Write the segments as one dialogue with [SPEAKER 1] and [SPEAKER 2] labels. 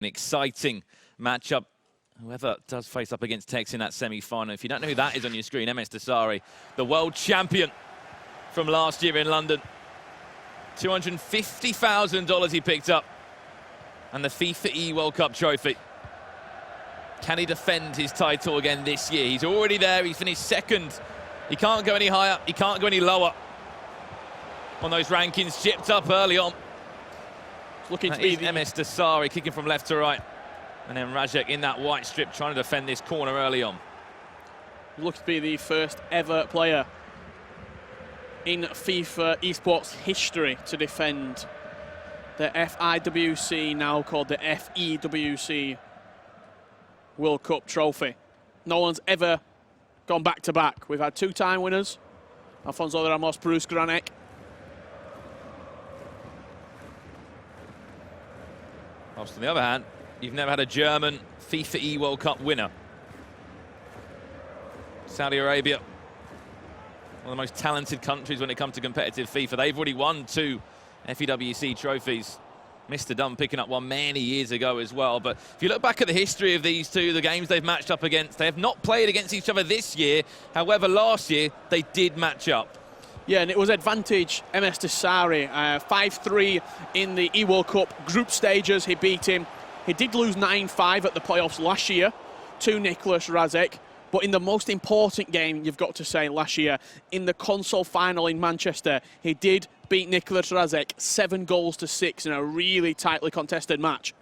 [SPEAKER 1] An exciting matchup. Whoever does face up against Tex in that semi-final. If you don't know who that is on your screen, Msdossary, the world champion from last year in London. $250,000 he picked up. And the FIFA E World Cup trophy. Can he defend his title again this year? He's already there. He finished second. He can't go any higher. He can't go any lower on those rankings. Chipped up early on.
[SPEAKER 2] Looking to be
[SPEAKER 1] Msdossary kicking from left to right. And then Razzaq in that white strip trying to defend this corner early on.
[SPEAKER 2] Looks to be the first ever player in FIFA esports history to defend the FIWC, now called the FEWC World Cup trophy. No one's ever gone back-to-back. We've had two-time winners, Alfonso de Ramos, Bruce Nraseck.
[SPEAKER 1] Whilst on the other hand, you've never had a German FIFA E World Cup winner. Saudi Arabia, one of the most talented countries when it comes to competitive FIFA. They've already won 2 FEWC trophies. Mr. Dunn picking up one many years ago as well. But if you look back at the history of these two, the games they've matched up against, they have not played against each other this year. However, last year, they did match up.
[SPEAKER 2] Yeah, and it was advantage Msdossary, 5-3 in the E-World Cup group stages. He beat him. He did lose 9-5 at the playoffs last year to Nraseck. But in the most important game, you've got to say, last year, in the console final in Manchester, he did beat Nraseck 7-6 in a really tightly contested match.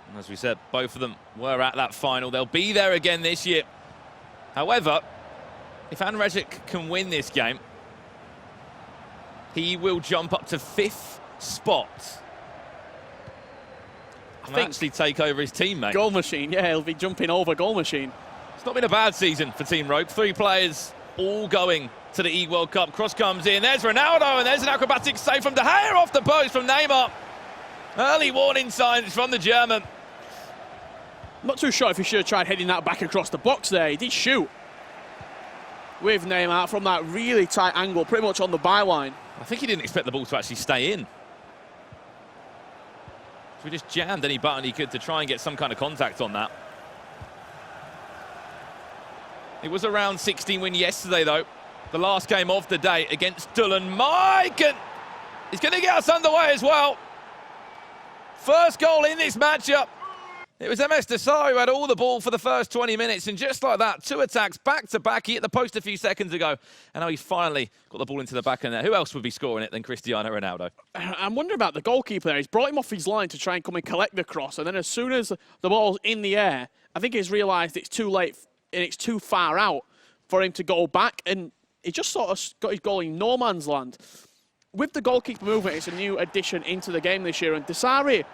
[SPEAKER 1] And as we said, both of them were at that final. They'll be there again this year. However, if Nraseck can win this game, he will jump up to 5th spot. I think actually take over his teammate.
[SPEAKER 2] Goal machine, yeah, he'll be jumping over goal machine.
[SPEAKER 1] It's not been a bad season for Team Rogue. 3 players all going to the E-World Cup. Cross comes in, there's Ronaldo, and there's an acrobatic save from De Gea off the post from Neymar. Early warning signs from the German.
[SPEAKER 2] I'm not too sure if he should have tried heading that back across the box there. He did shoot with Neymar from that really tight angle, pretty much on the byline.
[SPEAKER 1] I think he didn't expect the ball to actually stay in. So he just jammed any button he could to try and get some kind of contact on that. It was a round 16 win yesterday, though. The last game of the day against Dullen. Mike, and he's going to get us underway as well. First goal in this matchup. It was Msdossary who had all the ball for the first 20 minutes, and just like that, 2 attacks back-to-back. He hit the post a few seconds ago, and now he's finally got the ball into the back of net. Who else would be scoring it than Cristiano Ronaldo?
[SPEAKER 2] I'm wondering about the goalkeeper there. He's brought him off his line to try and come and collect the cross, and then as soon as the ball's in the air, I think he's realised it's too late and it's too far out for him to go back, and he just sort of got his goal in no man's land. With the goalkeeper movement, it's a new addition into the game this year, and Nraseck,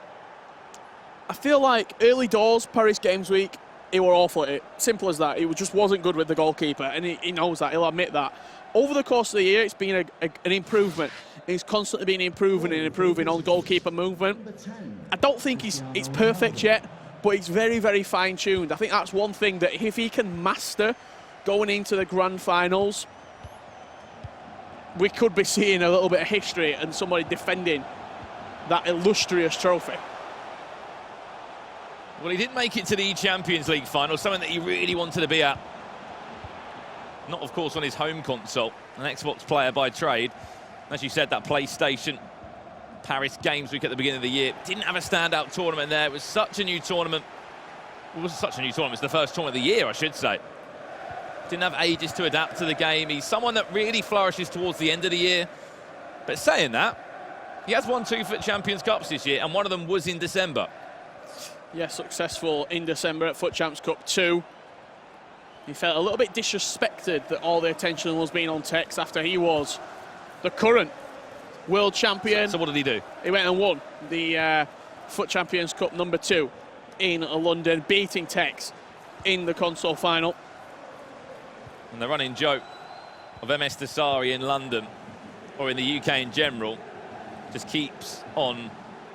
[SPEAKER 2] I feel like early doors, Paris Games Week, he were awful at it. Simple as that. He just wasn't good with the goalkeeper, and he knows that. He'll admit that. Over the course of the year, it's been an improvement. He's constantly been improving and improving on goalkeeper movement. I don't think it's perfect yet, but it's very, very fine-tuned. I think that's one thing that if he can master going into the grand finals, we could be seeing a little bit of history and somebody defending that illustrious trophy.
[SPEAKER 1] Well, he didn't make it to the Champions League final, something that he really wanted to be at. Not, of course, on his home console, an Xbox player by trade. As you said, that PlayStation Paris Games Week at the beginning of the year didn't have a standout tournament there. It was such a new tournament. It wasn't such a new tournament, it's the first tournament of the year, I should say. Didn't have ages to adapt to the game. He's someone that really flourishes towards the end of the year. But saying that, he has won 2 FUT Champions Cups this year, and one of them was in December.
[SPEAKER 2] Yeah, successful in December at FUT Champs Cup 2. He felt a little bit disrespected that all the attention was being on Tex after he was the current world champion.
[SPEAKER 1] So what did he do?
[SPEAKER 2] He went and won the FUT Champions Cup number 2 in London, beating Tex in the console final.
[SPEAKER 1] And the running joke of Msdossary in London, or in the UK in general, just keeps on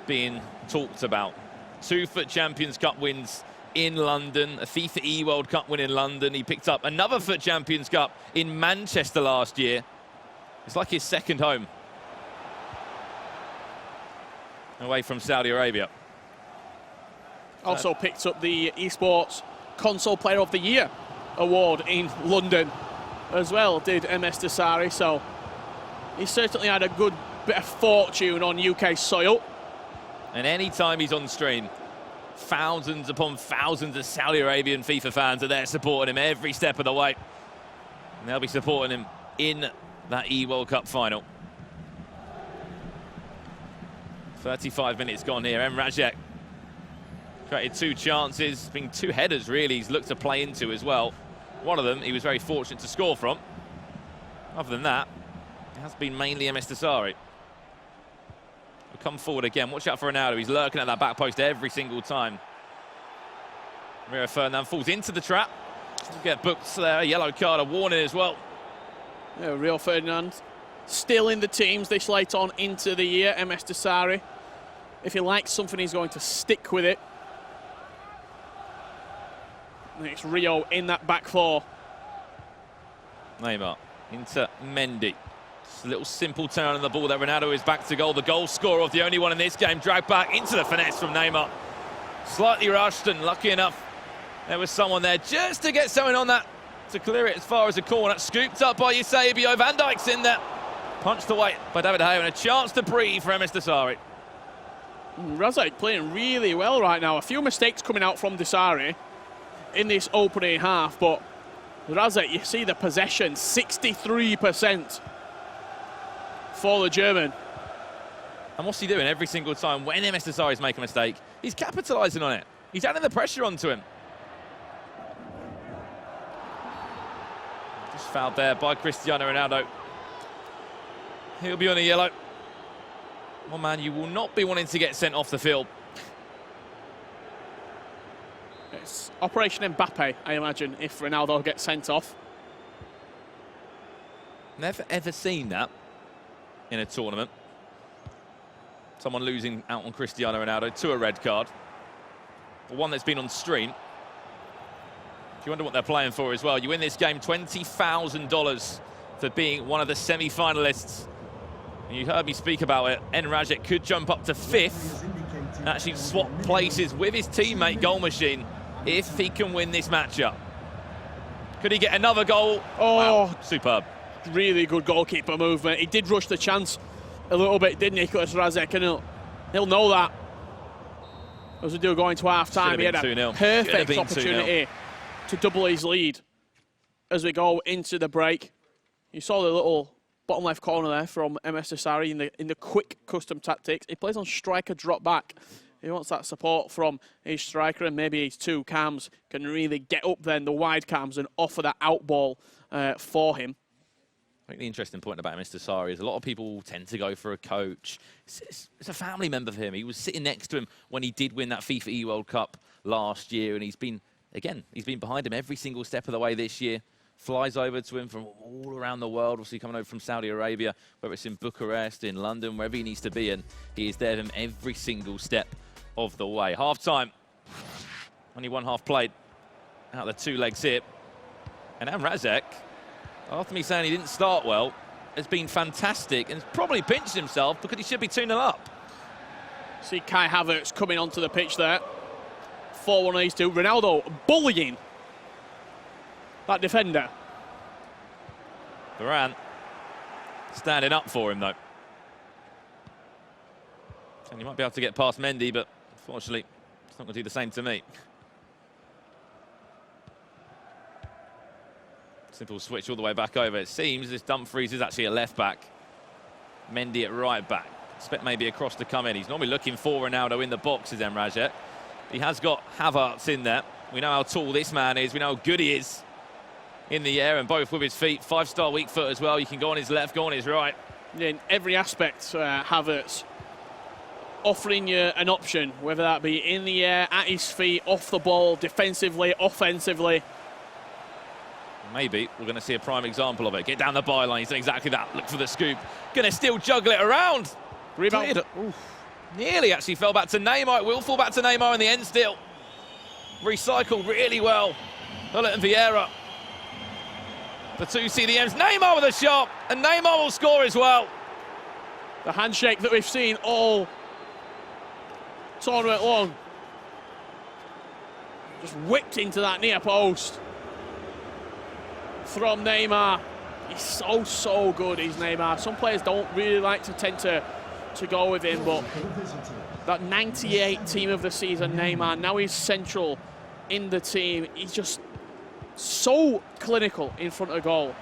[SPEAKER 1] being talked about. 2 FUT Champions Cup wins in London, a FIFA E World Cup win in London. He picked up another FUT Champions Cup in Manchester last year. It's like his second home. away from Saudi Arabia.
[SPEAKER 2] Also picked up the Esports Console Player of the Year award in London as well, did Msdossary. So he certainly had a good bit of fortune on UK soil.
[SPEAKER 1] And any time he's on stream, thousands upon thousands of Saudi Arabian FIFA fans are there supporting him every step of the way. And they'll be supporting him in that E-World Cup final. 35 minutes gone here. Nraseck created 2 chances, been 2 headers really he's looked to play into as well. One of them he was very fortunate to score from. Other than that, it has been mainly Msdossary. He'll come forward again. Watch out for Ronaldo. He's lurking at that back post every single time. Rio Ferdinand falls into the trap. He'll get booked there. A yellow card, a warning as well.
[SPEAKER 2] Yeah, Rio Ferdinand still in the teams this late on into the year. Msdossary, if he likes something, he's going to stick with it. And it's Rio in that back 4.
[SPEAKER 1] Neymar into Mendy. Just a little simple turn on the ball there. Ronaldo is back to goal. The goal scorer, the only one in this game, dragged back into the finesse from Neymar. Slightly rushed, and lucky enough there was someone there just to get something on that to clear it as far as the corner. Scooped up by Eusebio. Van Dijk's in there. Punched away by David De Gea, and a chance to breathe for Msdossary.
[SPEAKER 2] Razzaq playing really well right now. A few mistakes coming out from Dossary in this opening half, but Razzaq, you see the possession, 63% for the German.
[SPEAKER 1] And what's he doing every single time when Msdossary's making a mistake? He's capitalising on it. He's adding the pressure onto him. Just fouled there by Cristiano Ronaldo. He'll be on a yellow. One man you will not be wanting to get sent off the field.
[SPEAKER 2] It's Operation Mbappe, I imagine, if Ronaldo gets sent off.
[SPEAKER 1] Never ever seen that in a tournament. Someone losing out on Cristiano Ronaldo to a red card. But one that's been on stream. If you wonder what they're playing for as well, you win this game $20,000 for being one of the semi-finalists. And you heard me speak about it. Nraseck could jump up to 5th and actually swap places with his teammate Goal Machine if he can win this matchup. Could he get another goal?
[SPEAKER 2] Oh,
[SPEAKER 1] wow, superb.
[SPEAKER 2] Really good goalkeeper movement. He did rush the chance a little bit, didn't he, Razzaq? And he'll know that. As we do going to half-time, he had a perfect opportunity to double his lead as we go into the break. You saw the little bottom left corner there from Msdossary in the quick custom tactics. He plays on striker drop back. He wants that support from his striker, and maybe his 2 cams can really get up then, the wide cams, and offer that out ball for him.
[SPEAKER 1] I think the interesting point about Msdossary is a lot of people tend to go for a coach. It's a family member for him. He was sitting next to him when he did win that FIFA E-World Cup last year, and he's been behind him every single step of the way this year. Flies over to him from all around the world, obviously coming over from Saudi Arabia, whether it's in Bucharest, in London, wherever he needs to be, and he is there with him every single step of the way. Half-time, only one half played out of the 2 legs here. And Nraseck, after me saying he didn't start well, has been fantastic and has probably pinched himself because he should be 2-0 up.
[SPEAKER 2] See Kai Havertz coming onto the pitch there. 4-1 these 2. Ronaldo bullying that defender.
[SPEAKER 1] Varane standing up for him, though. And he might be able to get past Mendy, but unfortunately, it's not going to do the same to me. Simple switch all the way back over. It seems this Dumfries is actually a left back. Mendy at right back. Expect maybe a cross to come in. He's normally looking for Ronaldo in the box, is Nraseck. He has got Havertz in there. We know how tall this man is. We know how good he is in the air, and both with his feet. 5-star weak foot as well. You can go on his left, go on his right.
[SPEAKER 2] In every aspect, Havertz offering you an option, whether that be in the air, at his feet, off the ball, defensively, offensively.
[SPEAKER 1] Maybe we're going to see a prime example of it. Get down the byline. He's done exactly that. Look for the scoop. Going to still juggle it around.
[SPEAKER 2] Rebound.
[SPEAKER 1] Nearly actually fell back to Neymar. It will fall back to Neymar in the end still. Recycled really well. Hullet and Vieira. The 2 CDMs. Neymar with a shot. And Neymar will score as well.
[SPEAKER 2] The handshake that we've seen all tournament long. Just whipped into that near post from Neymar. He's so good, he's Neymar. Some players don't really like to tend to go with him, but that 98 team of the season Neymar, now he's central in the team. He's just so clinical in front of goal.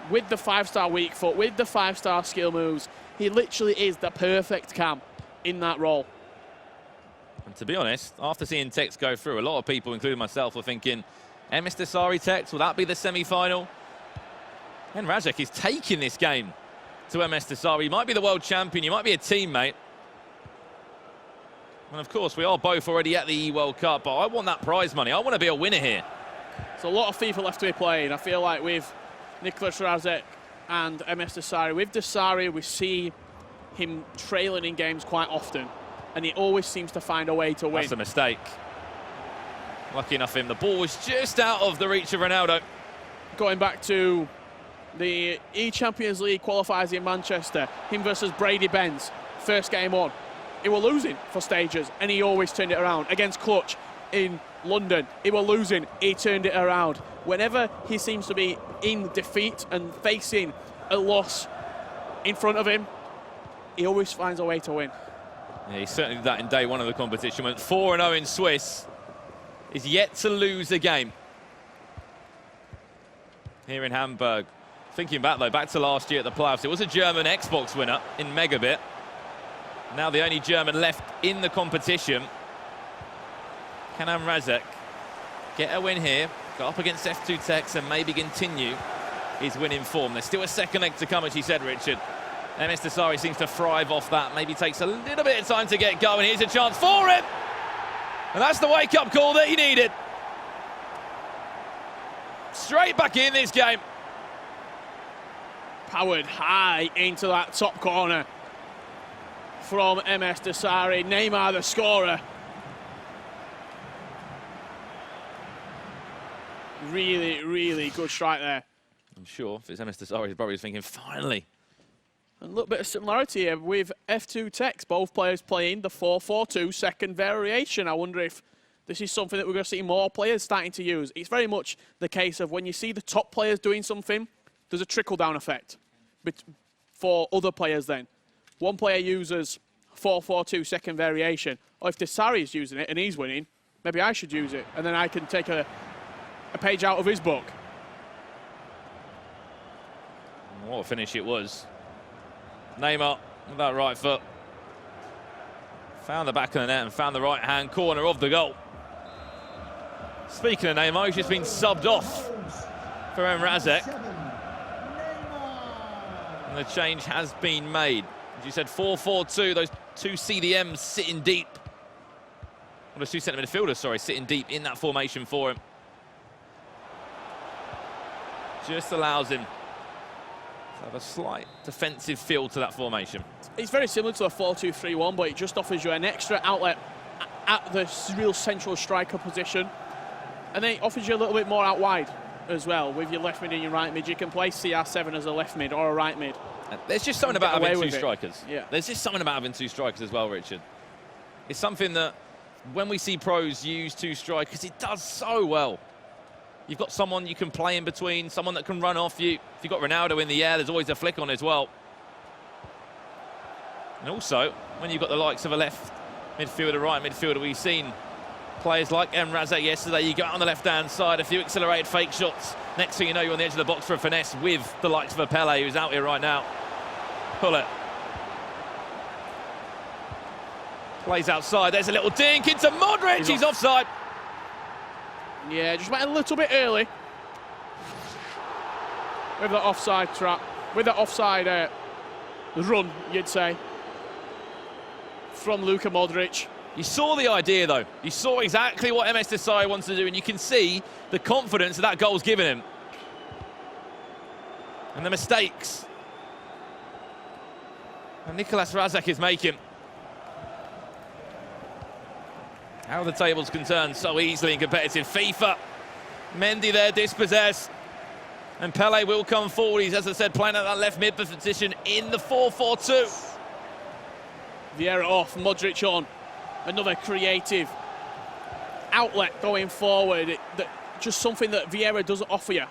[SPEAKER 2] With the 5-star weak foot, with the 5-star skill moves, he literally is the perfect cam in that role.
[SPEAKER 1] And to be honest, after seeing Tex go through, a lot of people, including myself, were thinking, Msdossary Tex, will that be the semi-final? Nraseck is taking this game to Msdossary. You might be the world champion, you might be a teammate. And of course, we are both already at the World Cup, but I want that prize money. I want to be a winner here.
[SPEAKER 2] There's a lot of FIFA left to be played. I feel like with Razzaq and Msdossary, with Dossary, we see him trailing in games quite often, and he always seems to find a way to win.
[SPEAKER 1] That's a mistake. Lucky enough for him, the ball was just out of the reach of Ronaldo.
[SPEAKER 2] Going back to the E-Champions League qualifiers in Manchester, him versus Brady Benz, first game on. He were losing for stages, and he always turned it around. Against Clutch in London, he were losing, he turned it around. Whenever he seems to be in defeat and facing a loss in front of him, he always finds a way to win.
[SPEAKER 1] Yeah, he certainly did that in day one of the competition. Went 4-0 in Swiss. Is yet to lose a game here in Hamburg. Thinking back, though, back to last year at the playoffs, it was a German Xbox winner in Megabit. Now the only German left in the competition. Can Nraseck get a win here? Go up against F2 Tex and maybe continue his winning form. There's still a second leg to come, as you said, Richard. Msdossary seems to thrive off that. Maybe takes a little bit of time to get going. Here's a chance for him. And that's the wake-up call that he needed. Straight back in this game.
[SPEAKER 2] Powered high into that top corner from Msdossary. Neymar, the scorer. Really, really good strike there.
[SPEAKER 1] I'm sure if it's Msdossary, he's probably thinking, finally.
[SPEAKER 2] And a little bit of similarity here with F2 Tex, both players playing the 4-4-2 second variation. I wonder if this is something that we're going to see more players starting to use. It's very much the case of when you see the top players doing something, there's a trickle-down effect for other players then. One player uses 4-4-2 second variation, or if Dossary is using it and he's winning, maybe I should use it, and then I can take a page out of his book.
[SPEAKER 1] What a finish it was. Neymar with that right foot. Found the back of the net and found the right-hand corner of the goal. Speaking of Neymar, he's just been subbed off for Nraseck. And the change has been made. As you said, 4-4-2, those two CDMs sitting deep. Well, those two centre midfielders, sorry, sitting deep in that formation for him. Just allows him to have a slight defensive feel to that formation.
[SPEAKER 2] It's very similar to a 4-2-3-1, but it just offers you an extra outlet at the real central striker position. And then it offers you a little bit more out wide as well. With your left mid and your right mid, you can play CR7 as a left mid or a right mid.
[SPEAKER 1] There's just something about having two strikers.
[SPEAKER 2] Yeah.
[SPEAKER 1] There's just something about having two strikers as well, Richard. It's something that when we see pros use two strikers, it does so well. You've got someone you can play in between, someone that can run off you. If you've got Ronaldo in the air, there's always a flick on as well. And also, when you've got the likes of a left midfielder, right midfielder, we've seen players like Nraseck yesterday. You go out on the left-hand side, a few accelerated fake shots. Next thing you know, you're on the edge of the box for a finesse with the likes of a Pele, who's out here right now. Pull it. Plays outside. There's a little dink into Modric. He's offside.
[SPEAKER 2] Yeah, just went a little bit early with the offside trap, with the offside run, you'd say, from Luka Modric.
[SPEAKER 1] You saw the idea, though. You saw exactly what Msdossary wants to do, and you can see the confidence that goal's given him. And the mistakes that Nicolas Razzaq is making. How the table's concerned so easily in competitive FIFA. Mendy there, dispossessed. And Pele will come forward. He's, as I said, playing at that left mid position in the 4-4-2.
[SPEAKER 2] Vieira off, Modric on. another creative outlet going forward. Just something that Vieira doesn't offer you.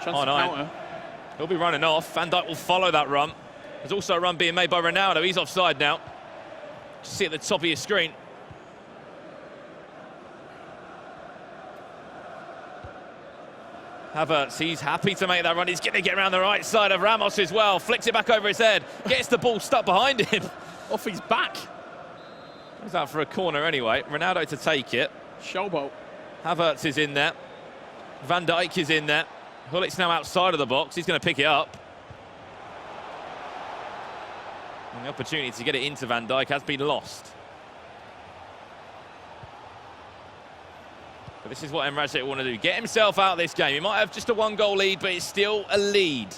[SPEAKER 2] Chance to counter.
[SPEAKER 1] He'll be running off. Van Dijk will follow that run. There's also a run being made by Ronaldo. He's offside now. Just see at the top of your screen. Havertz, he's happy to make that run. He's going to get around the right side of Ramos as well. Flicks it back over his head. Gets the ball stuck behind him.
[SPEAKER 2] Off his back.
[SPEAKER 1] Goes out for a corner anyway. Ronaldo to take it.
[SPEAKER 2] Showboat.
[SPEAKER 1] Havertz is in there. Van Dijk is in there. Hullit's now outside of the box. He's going to pick it up. And the opportunity to get it into Van Dijk has been lost. But this is what Nraseck want to do. Get himself out of this game. He might have just a one-goal lead, but it's still a lead.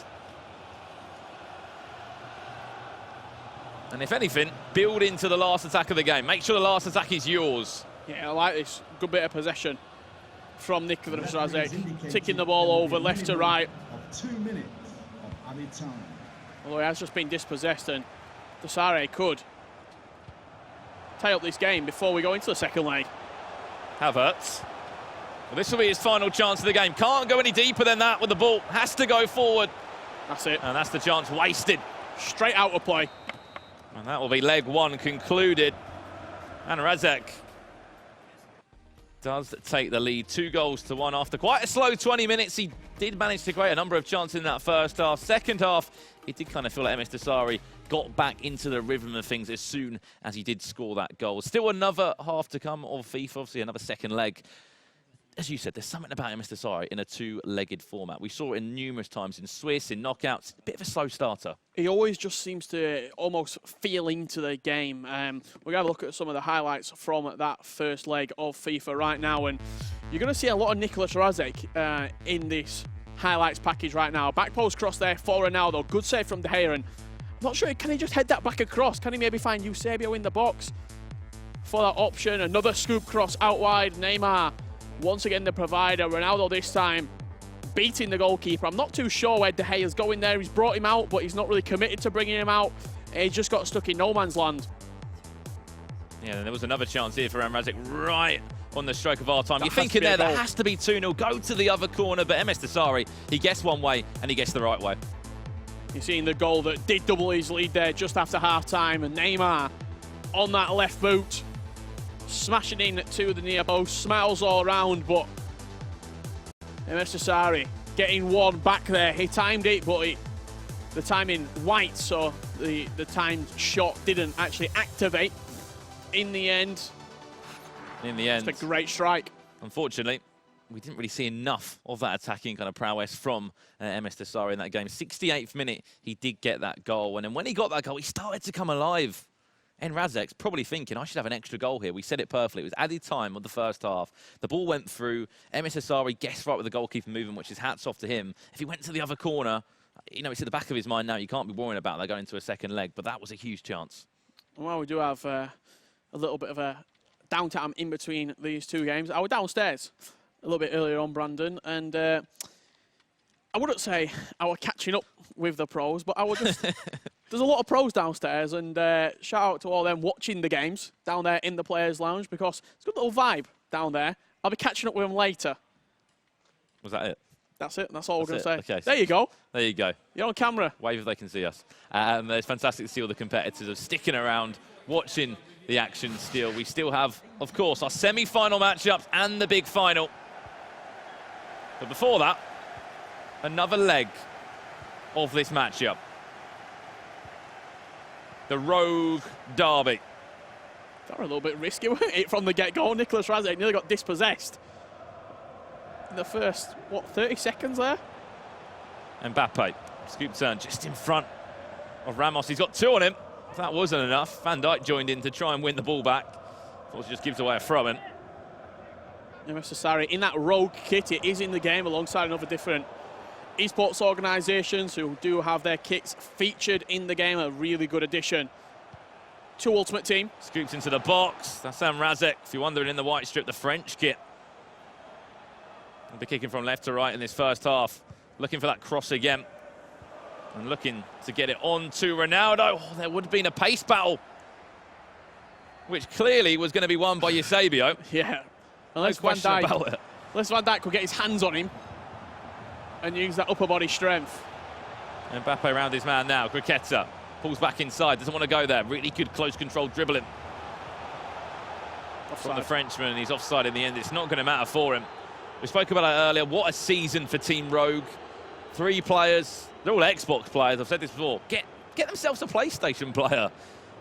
[SPEAKER 1] And if anything, build into the last attack of the game. Make sure the last attack is yours.
[SPEAKER 2] Yeah, I like this. Good bit of possession from Nraseck. Ticking the ball over left to right.
[SPEAKER 3] 2 minutes of added time.
[SPEAKER 2] Although he has just been dispossessed, and Nraseck could tie up this game before we go into the second leg.
[SPEAKER 1] Havertz. Well, this will be his final chance of the game. Can't go any deeper than that with the ball. Has to go forward.
[SPEAKER 2] That's it.
[SPEAKER 1] And that's the chance wasted.
[SPEAKER 2] Straight out of play.
[SPEAKER 1] And that will be leg one concluded. And Razzaq does take the lead, 2-1 after quite a slow 20 minutes. He did manage to create a number of chances in that first half. Second half, he did kind of feel like Msdossary got back into the rhythm of things as soon as he did score that goal. Still another half to come of FIFA, obviously another second leg. As you said, there's something about Msdossary in a two-legged format. We saw it numerous times in Swiss, in knockouts. A bit of a slow starter.
[SPEAKER 2] He always just seems to almost feel into the game. We're going to have a look at some of the highlights from that first leg of FIFA right now. And you're going to see a lot of Nraseck in this highlights package right now. Back post cross there for Ronaldo. Good save from De Gea. And I'm not sure, can he just head that back across? Can he maybe find Eusebio in the box for that option? Another scoop cross out wide. Neymar. Once again, the provider. Ronaldo this time beating the goalkeeper. I'm not too sure where De Gea's going there. He's brought him out, but he's not really committed to bringing him out. He just got stuck in no man's land.
[SPEAKER 1] Yeah, and there was another chance here for Nraseck right on the stroke of our time. You're thinking there, that has to be 2-0. Go to the other corner, but Msdossary, he gets one way and he gets the right way.
[SPEAKER 2] You're seeing the goal that did double his lead there just after half-time, and Neymar on that left boot. Smashing in to the near post, smiles all around, but Msdossary getting one back there. He timed it, but the timing white, so the timed shot didn't actually activate in the end. It's a great strike.
[SPEAKER 1] Unfortunately, we didn't really see enough of that attacking kind of prowess from Msdossary in that game. 68th minute, he did get that goal, and then when he got that goal, he started to come alive. Nraseck's probably thinking, I should have an extra goal here. We said it perfectly. It was added time of the first half. The ball went through. Msdossary guessed right with the goalkeeper moving, which is hats off to him. If he went to the other corner, you know, it's at the back of his mind now. You can't be worrying about that going into a second leg, but that was a huge chance. Well,
[SPEAKER 2] we do have a little bit of a downtime in between these two games. I was downstairs a little bit earlier on, Brandon, and I wouldn't say I was catching up with the pros, but I was just... There's a lot of pros downstairs, and shout out to all them watching the games down there in the Players' Lounge, because it's a good little vibe down there. I'll be catching up with them later.
[SPEAKER 1] Was that it?
[SPEAKER 2] That's it. That's all we're going to say.
[SPEAKER 1] Okay,
[SPEAKER 2] there you go.
[SPEAKER 1] There you go.
[SPEAKER 2] You're on camera.
[SPEAKER 1] Wave if they can see us. It's fantastic to see all the competitors are sticking around, watching the action still. We still have, of course, our semi-final matchups and the big final. But before that, another leg of this matchup. The Rogue Derby.
[SPEAKER 2] That were a little bit risky, weren't it, from the get-go? Nraseck nearly got dispossessed in the first, 30 seconds there?
[SPEAKER 1] Mbappe, scoop turn just in front of Ramos. He's got two on him. If that wasn't enough, Van Dijk joined in to try and win the ball back. Of course, just gives away a throw-in.
[SPEAKER 2] Nraseck in that Rogue kit, it is in the game alongside another different esports organisations who do have their kits featured in the game. A really good addition to Ultimate Team.
[SPEAKER 1] Scoops into the box. That's Nraseck. If you're wondering, in the white strip, the French kit. They'll be kicking from left to right in this first half. Looking for that cross again. And looking to get it on to Ronaldo. Oh, there would have been a pace battle, which clearly was going to be won by Eusebio.
[SPEAKER 2] Yeah. Unless Van Dijk could get his hands on him and use that upper body strength.
[SPEAKER 1] Mbappe around his man now. Griqueta pulls back inside, doesn't want to go there. Really good close control dribbling from the Frenchman. He's offside in the end. It's not going to matter for him. We spoke about it earlier. What a season for Team Rogue. 3 players. They're all Xbox players. I've said this before. Get themselves a PlayStation player.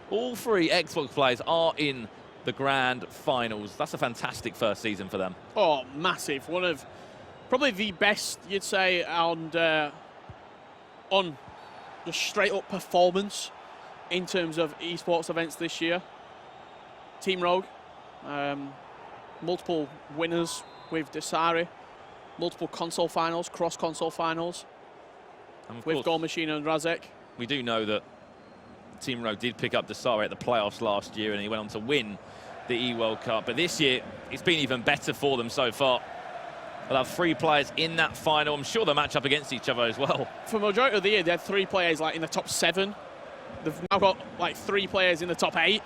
[SPEAKER 1] All 3 Xbox players are in the grand finals. That's a fantastic first season for them.
[SPEAKER 2] Oh, massive. One of probably the best, you'd say, on the straight up performance in terms of esports events this year. Team Rogue, multiple winners with Nraseck, multiple console finals, cross console finals with Goal Machine and Razzaq.
[SPEAKER 1] We do know that Team Rogue did pick up Nraseck at the playoffs last year, and he went on to win the E-World Cup. But this year, it's been even better for them so far. They'll have 3 players in that final. I'm sure they'll match up against each other as well.
[SPEAKER 2] For the majority of the year, they had 3 players like in the top 7. They've now got like 3 players in the top 8.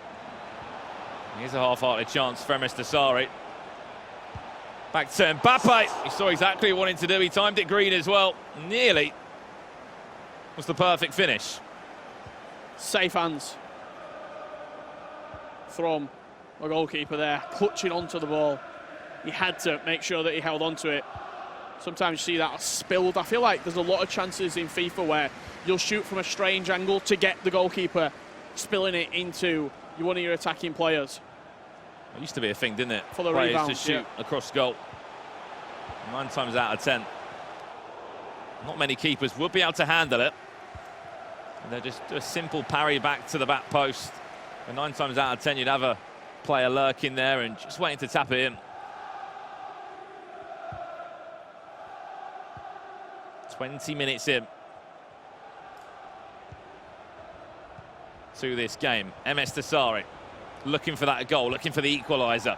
[SPEAKER 1] Here's a half-hearted chance for Msdossary. Back to Mbappe. He saw exactly what he wanted to do. He timed it green as well. Nearly was the perfect finish.
[SPEAKER 2] Safe hands from the goalkeeper there, clutching onto the ball. He had to make sure that he held onto it. Sometimes you see that spilled. I feel like there's a lot of chances in FIFA where you'll shoot from a strange angle to get the goalkeeper, spilling it into one of your attacking players.
[SPEAKER 1] It used to be a thing, didn't it?
[SPEAKER 2] For the
[SPEAKER 1] players
[SPEAKER 2] rebound,
[SPEAKER 1] to shoot across goal. 9 times out of 10. Not many keepers would be able to handle it. And they're just a simple parry back to the back post. And 9 times out of 10, you'd have a player lurking there and just waiting to tap it in. 20 minutes in to this game. Msdossary looking for that goal, looking for the equaliser.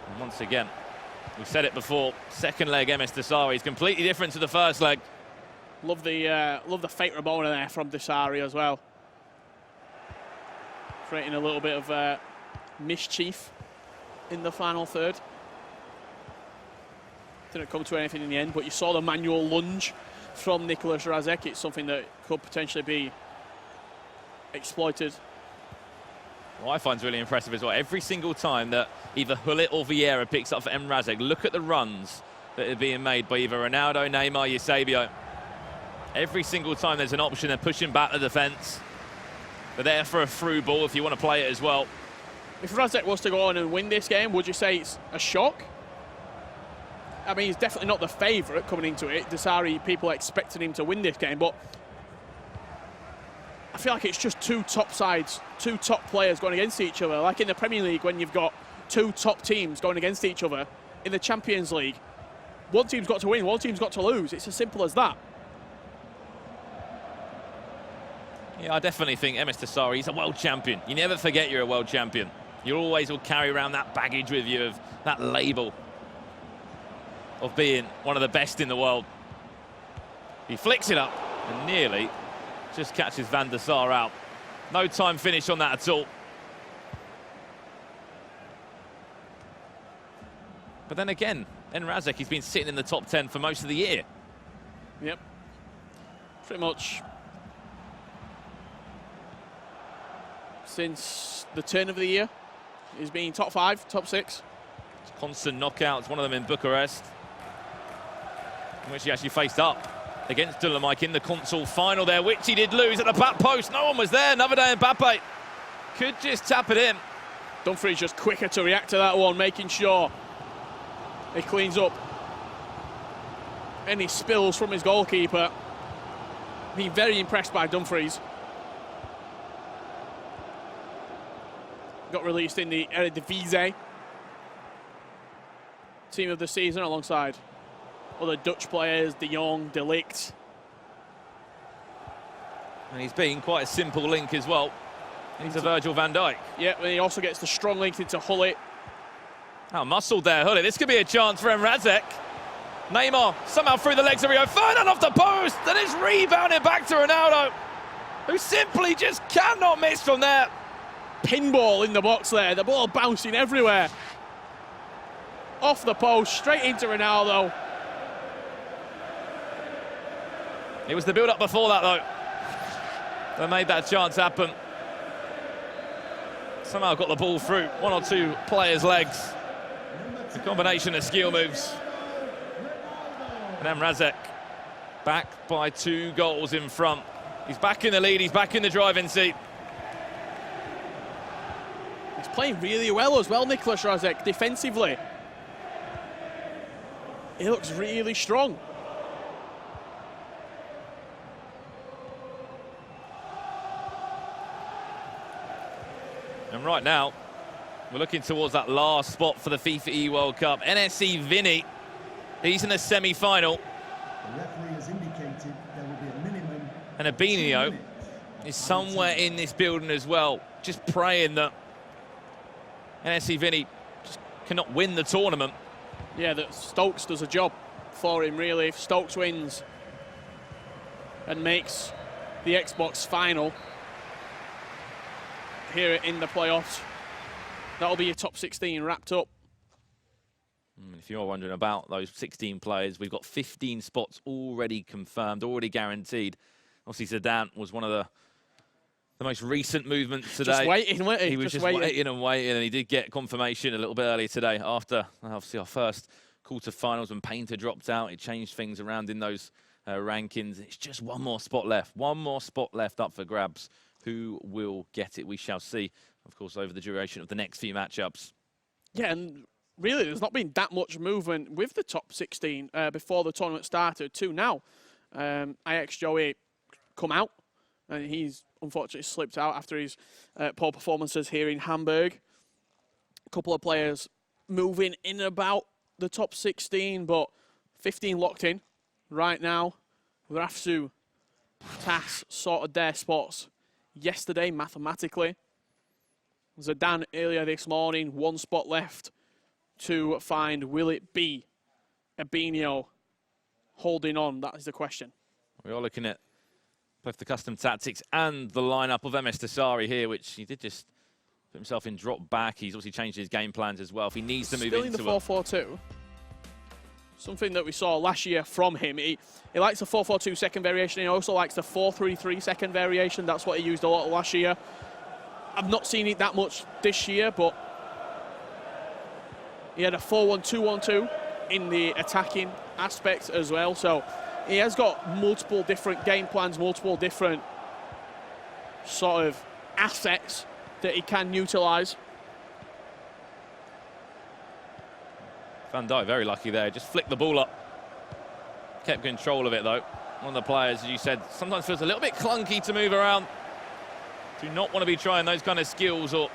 [SPEAKER 1] And once again, we've said it before, second leg Msdossary is completely different to the first leg.
[SPEAKER 2] Love the fake Ramona there from Nraseck as well. Creating a little bit of mischief in the final third. Didn't come to anything in the end, but you saw the manual lunge from Nicolas Razzaq. It's something that could potentially be exploited.
[SPEAKER 1] What I find really impressive as well, every single time that either Hullet or Vieira picks up for Nraseck, look at the runs that are being made by either Ronaldo, Neymar, Eusebio. Every single time there's an option, they're pushing back the defence. They're there for a through ball if you want to play it as well.
[SPEAKER 2] If Razzaq was to go on and win this game, would you say it's a shock? I mean, he's definitely not the favourite coming into it. Nraseck, people expected him to win this game, but I feel like it's just 2 top sides, 2 top players going against each other. Like in the Premier League, when you've got 2 top teams going against each other. In the Champions League, one team's got to win, one team's got to lose. It's as simple as that.
[SPEAKER 1] Yeah, I definitely think Msdossary, he's a world champion. You never forget you're a world champion. You always will carry around that baggage with you, of that label of being one of the best in the world. He flicks it up and nearly just catches Van der Sar out. No time finish on that at all. But then again, Nraseck, he's been sitting in the top 10 for most of the year.
[SPEAKER 2] Yep. Pretty much since the turn of the year, he's been top 5, top 6.
[SPEAKER 1] Constant knockouts, one of them in Bucharest, in which he actually faced up against Dolomic in the console final there, which he did lose at the back post. No one was there. Another day Mbappe could just tap it in.
[SPEAKER 2] Dumfries just quicker to react to that one, making sure he cleans up any spills from his goalkeeper. Being very impressed by Dumfries. Got released in the Eredivisie team of the season alongside other Dutch players, De Jong, De Ligt.
[SPEAKER 1] And he's been quite a simple link as well. He's a Virgil van Dijk.
[SPEAKER 2] Yeah, and he also gets the strong link into Hullet.
[SPEAKER 1] Oh, muscled there, Hullet. This could be a chance for Nraseck. Neymar somehow through the legs of Rio Ferdinand off the post, and it's rebounded back to Ronaldo, who simply just cannot miss from there.
[SPEAKER 2] Pinball in the box there, the ball bouncing everywhere. Off the post, straight into Ronaldo.
[SPEAKER 1] It was the build-up before that, though, that made that chance happen. Somehow got the ball through one or two players' legs. A combination of skill moves. And Nraseck back by 2 goals in front. He's back in the lead, he's back in the driving seat.
[SPEAKER 2] He's playing really well as well, Nraseck, defensively. He looks really strong.
[SPEAKER 1] And right now, we're looking towards that last spot for the FIFA E World Cup. NSC Vinny, he's in the semi-final.
[SPEAKER 3] The referee has indicated there will be a minimum.
[SPEAKER 1] And Abinio
[SPEAKER 3] 2 minutes.
[SPEAKER 1] is somewhere in this building as well, just praying that NSC Vinny just cannot win the tournament.
[SPEAKER 2] Yeah, that Stokes does a job for him, really. If Stokes wins and makes the Xbox final here in the playoffs, that'll be your top 16 wrapped up.
[SPEAKER 1] If you're wondering about those 16 players, we've got 15 spots already confirmed, already guaranteed. Obviously, Zidane was one of the most recent movements today.
[SPEAKER 2] Just waiting, wasn't he?
[SPEAKER 1] He was just waiting and waiting, and he did get confirmation a little bit earlier today after, obviously, our first quarterfinals when Painter dropped out. It changed things around in those rankings. It's just one more spot left. One more spot left up for grabs. Who will get it? We shall see, of course, over the duration of the next few matchups.
[SPEAKER 2] Yeah, and really, there's not been that much movement with the top 16 before the tournament started to now. Ajax Joey come out, and he's unfortunately slipped out after his poor performances here in Hamburg. A couple of players moving in and about the top 16, but 15 locked in right now. Rafsu, TAS sorted their spots yesterday mathematically. Zidane earlier this morning, 1 spot left to find. Will it be Abinio holding on? That is the question.
[SPEAKER 1] We are looking at both the custom tactics and the lineup of Msdossary here, which he did just put himself in drop back. He's obviously changed his game plans as well. If he needs to move
[SPEAKER 2] Still
[SPEAKER 1] into
[SPEAKER 2] in the 4-4-2. Something that we saw last year from him. He likes the 4-4-2 second variation. He also likes the 4-3-3 second variation. That's what he used a lot last year. I've not seen it that much this year, but he had a 4-1-2-1-2 in the attacking aspect as well. So he has got multiple different game plans, multiple different sort of assets that he can utilise.
[SPEAKER 1] Van Dijk very lucky there, just flicked the ball up. Kept control of it though. One of the players, as you said, sometimes feels a little bit clunky to move around. Do not want to be trying those kind of skills or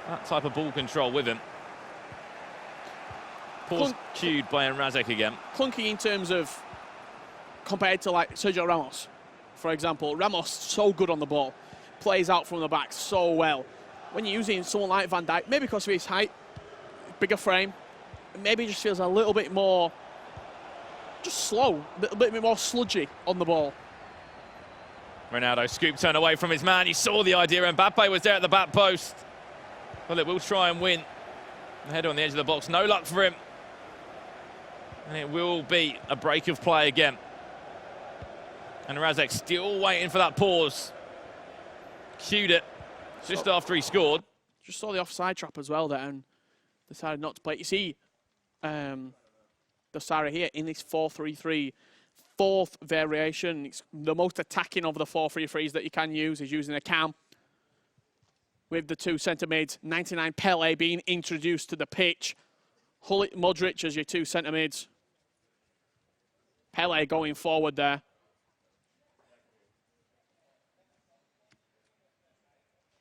[SPEAKER 1] that type of ball control with him. Pause cued by Nraseck again.
[SPEAKER 2] Clunky in terms of compared to like Sergio Ramos, for example. Ramos so good on the ball, plays out from the back so well. When you're using someone like Van Dijk, maybe because of his height, bigger frame, maybe just feels a little bit more just slow, a bit more sludgy on the ball.
[SPEAKER 1] Ronaldo scoop turn away from his man. He saw the idea. Mbappe was there at the back post. Well, it will try and win. The header on the edge of the box. No luck for him. And it will be a break of play again. And Razzaq still waiting for that pause. Cued it just after he scored.
[SPEAKER 2] Just saw the offside trap as well there and decided not to play. You see Msdossary here in this 4-3-3, 4th variation. It's the most attacking of the 4-3-3s that you can use. He's using a cam with the 2 centre mids. 99 Pele being introduced to the pitch. Hullet, Modric as your 2 centre mids. Pele going forward there.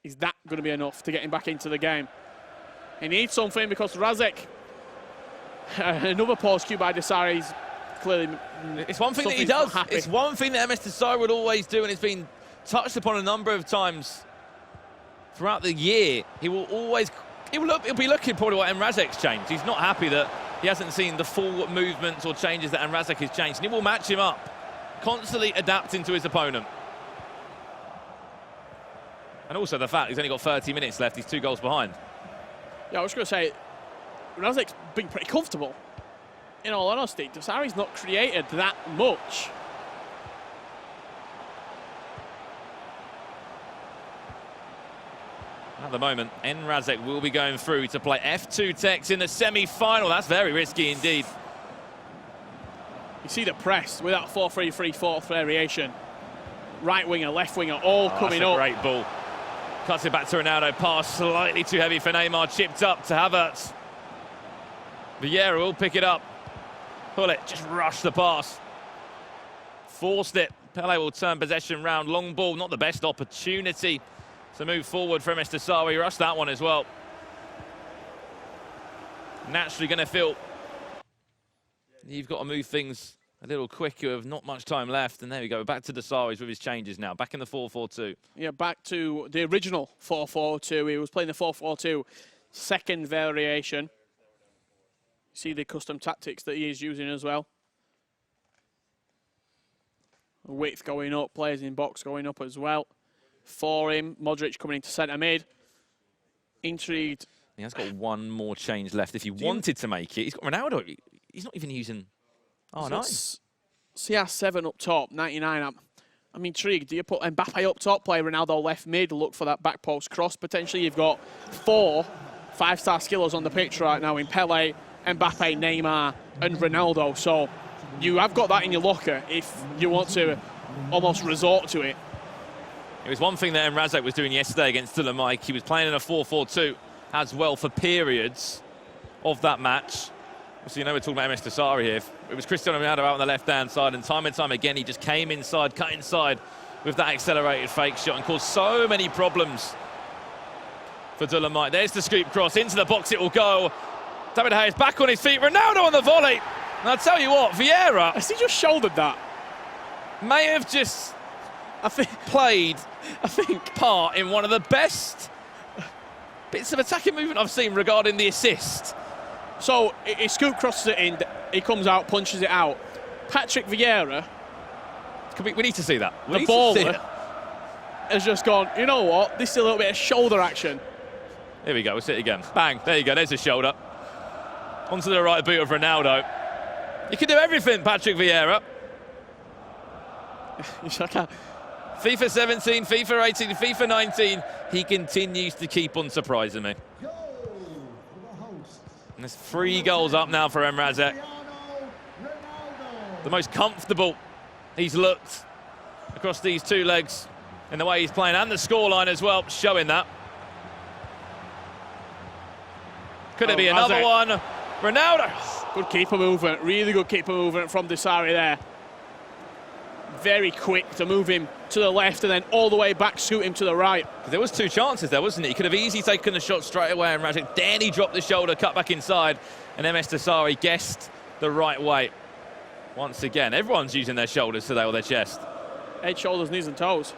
[SPEAKER 2] Is that going to be enough to get him back into the game? He needs something because Razzaq, another pause cue by Msdossary, he's clearly.
[SPEAKER 1] It's one thing that he does. It's one thing that Msdossary would always do, and it's been touched upon a number of times throughout the year. He will always, he'll be looking probably what Nraseck's changed. He's not happy that he hasn't seen the full movements or changes that Nraseck has changed. And it will match him up, constantly adapting to his opponent. And also the fact he's only got 30 minutes left, he's 2 goals behind.
[SPEAKER 2] Yeah, I was going to say, Razak's been pretty comfortable. In all honesty, Msdossary's not created that much.
[SPEAKER 1] At the moment, Nraseck will be going through to play F2 Tex in the semi-final. That's very risky indeed.
[SPEAKER 2] You see the press with that 4-3-3 fourth variation. Right winger, left winger, all coming up.
[SPEAKER 1] Great ball. Cuts it back to Ronaldo. Pass slightly too heavy for Neymar. Chipped up to Havertz. Vieira will pick it up. Pull it. Just rush the pass. Forced it. Pele will turn possession round. Long ball. Not the best opportunity to move forward for Msdossary. Rushed that one as well. Naturally going to feel you've got to move things a little quicker with not much time left. And there we go. Back to Msdossary's with his changes now. Back in the 4-4-2.
[SPEAKER 2] Yeah, back to the original 4-4-2. He was playing the 4-4-2 second variation. See the custom tactics that he is using as well. Width going up, players in box going up as well. For him, Modric coming into centre mid. Intrigued.
[SPEAKER 1] He has got one more change left if he wanted to make it. He's got Ronaldo. He's not even using... Oh, so nice.
[SPEAKER 2] CR7 up top, 99. I'm intrigued. Do you put Mbappe up top, play Ronaldo left mid, look for that back post cross? Potentially you've got 4 5-star skillers on the pitch right now in Pele, Mbappe, Neymar and Ronaldo. So you have got that in your locker if you want to almost resort to it.
[SPEAKER 1] It was one thing that Nraseck was doing yesterday against Mike. He was playing in a 4-4-2 as well for periods of that match. So you know we're talking about Msdossary here. It was Cristiano Ronaldo out on the left-hand side, and time again he just came inside, cut inside with that accelerated fake shot and caused so many problems for Mike. There's the scoop cross, into the box it will go. David Hayes back on his feet, Ronaldo on the volley. And I'll tell you what, Vieira...
[SPEAKER 2] Has he just shouldered that?
[SPEAKER 1] May have just played part in one of the best bits of attacking movement I've seen regarding the assist.
[SPEAKER 2] So he scoop crosses it in, he comes out, punches it out. Patrick Vieira,
[SPEAKER 1] we need to see that.
[SPEAKER 2] The baller has just gone, you know what, this is a little bit of shoulder action.
[SPEAKER 1] Here we go, we'll see it again. Bang, there you go, there's a shoulder. Onto the right boot of Ronaldo. You can do everything, Patrick Vieira. FIFA 17, FIFA 18, FIFA 19, he continues to keep on surprising me. And there's 3 goals up now for Nraseck. The most comfortable he's looked across these 2 legs in the way he's playing, and the scoreline as well, showing that. Could it be another one? Ronaldo.
[SPEAKER 2] Good keeper movement, really good keeper movement from Msdossary there. Very quick to move him to the left and then all the way back, scoot him to the right.
[SPEAKER 1] There was 2 chances there, wasn't it? He could have easily taken the shot straight away, and Razzaq, then he dropped the shoulder, cut back inside, and then Msdossary guessed the right way. Once again, everyone's using their shoulders today or their chest.
[SPEAKER 2] Head, shoulders, knees and toes.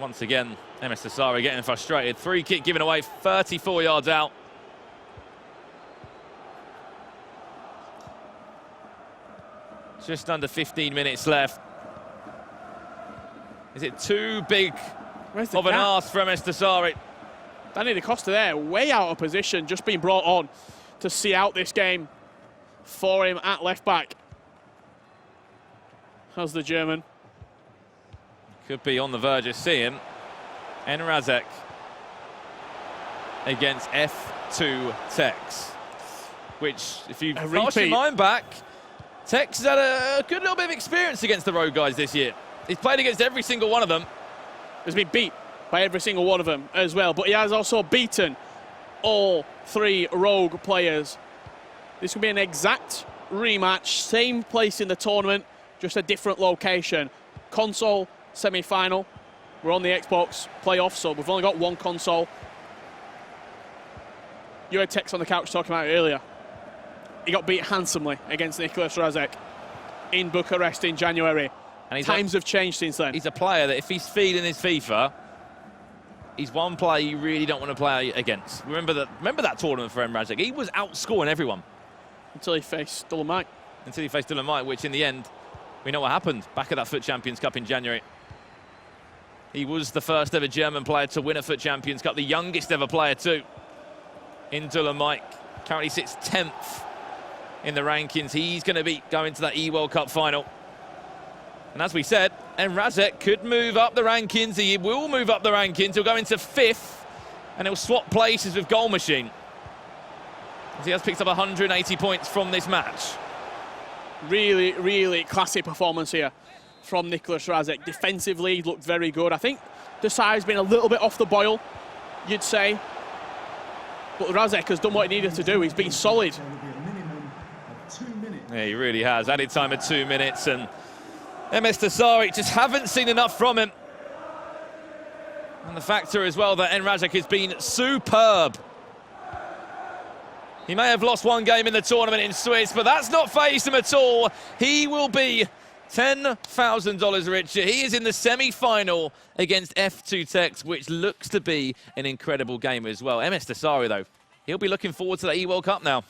[SPEAKER 1] Once again, Msdossary getting frustrated. Free kick given away 34 yards out. Just under 15 minutes left. Is it too big of an ask from Msdossary?
[SPEAKER 2] Danny Da Costa there, way out of position, just being brought on to see out this game for him at left back. How's the German?
[SPEAKER 1] Could be on the verge of seeing Nraseck against F2 Tex, which, if you cast your mind back, Tex has had a good little bit of experience against the road guys this year. He's played against every single one of them.
[SPEAKER 2] He's been beat by every single one of them as well, but he has also beaten all 3 rogue players. This will be an exact rematch, same place in the tournament, just a different location. Console semi-final. We're on the Xbox playoff, so we've only got 1 console. You had Tex on the couch talking about it earlier. He got beat handsomely against Nicolas Razzaq in Bucharest in January. And times have changed since then.
[SPEAKER 1] He's a player that if he's feeling his FIFA, he's one player you really don't want to play against. Remember that tournament for Nraseck. He was outscoring everyone.
[SPEAKER 2] Until he faced Dolomite.
[SPEAKER 1] Until he faced Dolomite, which in the end, we know what happened back at that FUT Champions Cup in January. He was the first ever German player to win a FUT Champions Cup, the youngest ever player too, in Dolomite. Currently sits 10th in the rankings. He's going to be going to that E-World Cup final. And as we said, Nraseck could move up the rankings. He will move up the rankings. He'll go into 5th, and he'll swap places with Goal Machine, as he has picked up 180 points from this match.
[SPEAKER 2] Really, really classy performance here from Nraseck. Defensively, he looked very good. I think Msdossary's been a little bit off the boil, you'd say. But Razzaq has done what he needed to do. He's been solid.
[SPEAKER 3] There will be a minimum of 2 minutes.
[SPEAKER 1] Yeah, he really has. Added time of 2 minutes, and Msdossary just haven't seen enough from him. And the factor as well that Nraseck has been superb. He may have lost one game in the tournament in Swiss, but that's not fazed him at all. He will be $10,000 richer. He is in the semi-final against F2 Tex, which looks to be an incredible game as well. Msdossary, though, he'll be looking forward to the E-World Cup now.